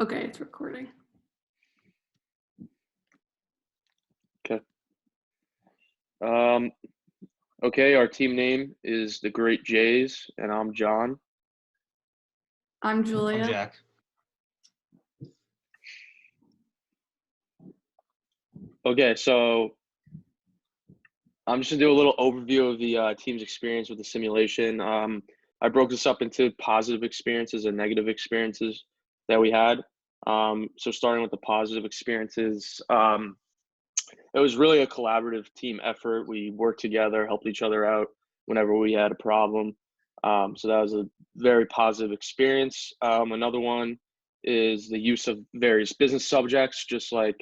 Okay, it's recording. Okay. Um, okay, our team name is the Great Jays, and I'm John. I'm I'm Julia. Jack. Okay, so I'm just gonna do a little overview of the team's experience with the simulation. I broke this up into positive experiences and negative experiences that we had. So starting with the positive experiences, it was really a collaborative team effort. We worked together, helped each other out whenever we had a problem. So that was a very positive experience. Another one is the use of various business subjects, just like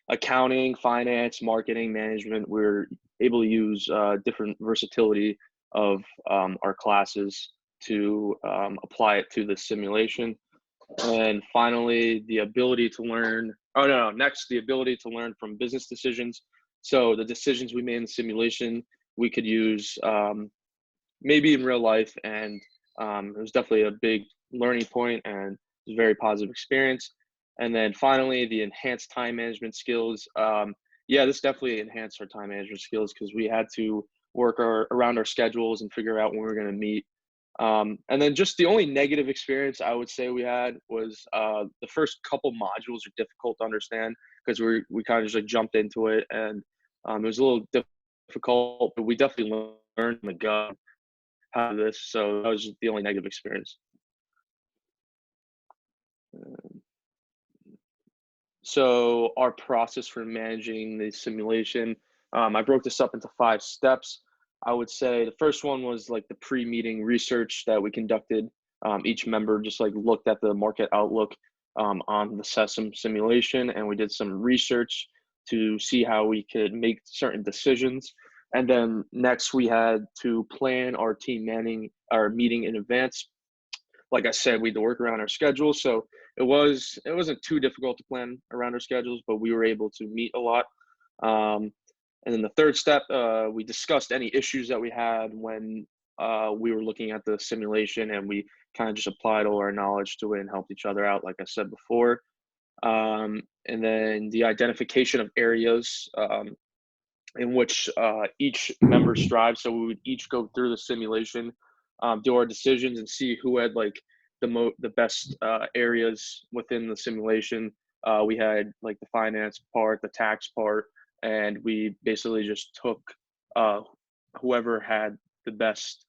accounting, finance, marketing, management. We're able to use different versatility of our classes to apply it to the simulation. And finally, the ability to learn. Oh, no, no. Next, the ability to learn from business decisions. So the decisions we made in the simulation, we could use maybe in real life. And it was definitely a big learning point and it was a very positive experience. And then finally, the enhanced time management skills. Yeah, this definitely enhanced our time management skills because we had to work around our schedules and figure out when we were going to meet. And then just the only negative experience I would say we had was the first couple modules are difficult to understand because we kind of just like jumped into it and it was a little difficult, but we definitely learned on the go how to do this. So that was just the only negative experience. So our process for managing the simulation, I broke this up into 5 steps. I would say the first one was like the pre-meeting research that we conducted. Each member just like looked at the market outlook on the Cesim simulation, and we did some research to see how we could make certain decisions. And then next we had to plan our our meeting in advance. Like I said, we had to work around our schedule, so it wasn't too difficult to plan around our schedules, but we were able to meet a lot. And then the third step, we discussed any issues that we had when we were looking at the simulation, and we kind of just applied all our knowledge to it and helped each other out, like I said before. And then the identification of areas in which each member strives. So we would each go through the simulation, do our decisions, and see who had like the best areas within the simulation. We had like the finance part, the tax part, and we basically just took uh, whoever had the best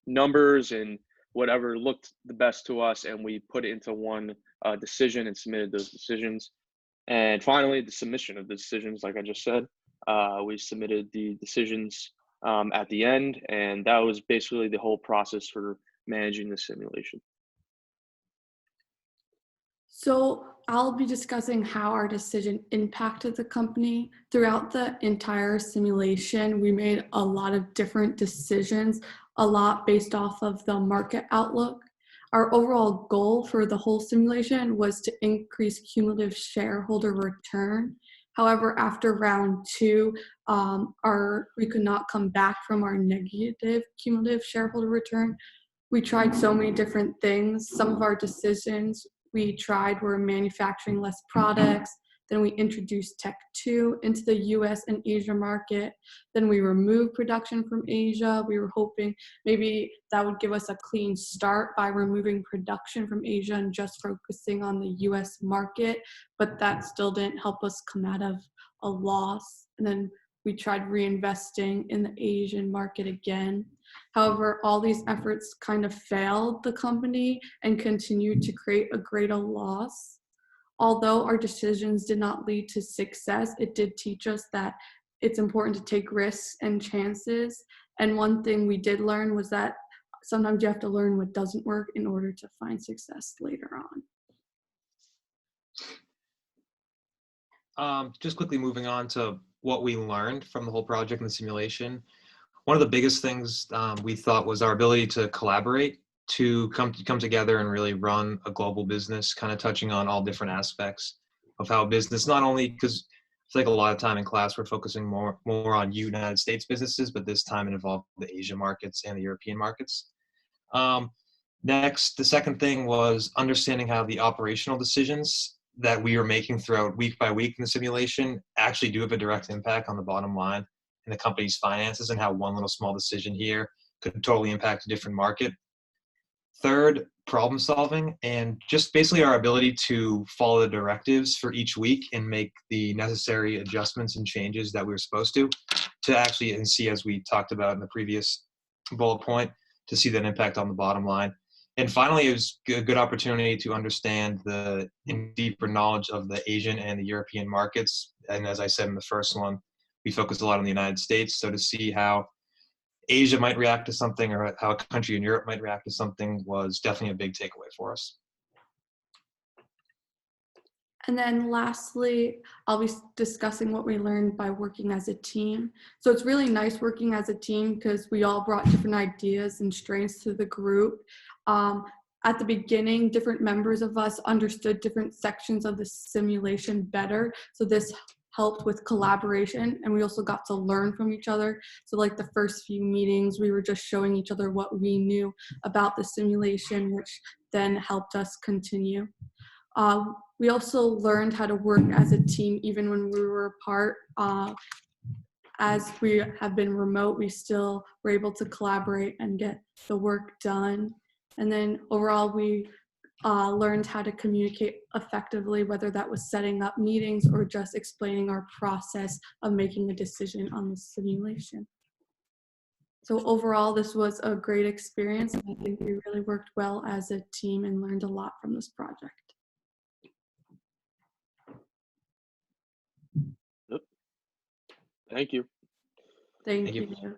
numbers and whatever looked the best to us, and we put it into one decision and submitted those decisions. And finally, the submission of the decisions, like I just said, we submitted the decisions at the end, and that was basically the whole process for managing the simulation. So I'll be discussing how our decision impacted the company. Throughout the entire simulation, we made a lot of different decisions, a lot based off of the market outlook. Our overall goal for the whole simulation was to increase cumulative shareholder return. However, after round 2, we could not come back from our negative cumulative shareholder return. We tried so many different things. Some of our decisions we tried were manufacturing less products. Then we introduced Tech 2 into the US and Asia market. Then we removed production from Asia. We were hoping maybe that would give us a clean start by removing production from Asia and just focusing on the US market. But that still didn't help us come out of a loss. And then we tried reinvesting in the Asian market again. However, all these efforts kind of failed the company and continued to create a greater loss. Although our decisions did not lead to success, it did teach us that it's important to take risks and chances. And one thing we did learn was that sometimes you have to learn what doesn't work in order to find success later on. Just quickly moving on to what we learned from the whole project and the simulation. One of the biggest things we thought was our ability to collaborate, to come together and really run a global business, kind of touching on all different aspects of how business, not only because I feel like a lot of time in class we're focusing more on United States businesses, but this time it involved the Asia markets and the European markets. Next, the second thing was understanding how the operational decisions that we were making throughout week by week in the simulation actually do have a direct impact on the bottom line and the company's finances, and how one little small decision here could totally impact a different market. Third, problem solving, and just basically our ability to follow the directives for each week and make the necessary adjustments and changes that we were supposed to actually and see, as we talked about in the previous bullet point, to see that impact on the bottom line. And finally, it was a good opportunity to understand the deeper knowledge of the Asian and the European markets. And as I said in the first one, we focused a lot on the United States. So to see how Asia might react to something, or how a country in Europe might react to something, was definitely a big takeaway for us. And then lastly, I'll be discussing what we learned by working as a team. So it's really nice working as a team because we all brought different ideas and strengths to the group. At the beginning, different members of us understood different sections of the simulation better. So this helped with collaboration, and we also got to learn from each other. So like the first few meetings, we were just showing each other what we knew about the simulation, which then helped us continue. We also learned how to work as a team even when we were apart. As we have been remote, we still were able to collaborate and get the work done. And then overall, we learned how to communicate effectively, whether that was setting up meetings or just explaining our process of making a decision on the simulation. So overall, this was a great experience, and I think we really worked well as a team and learned a lot from this project. Yep. Thank you. Thank Thank you. you.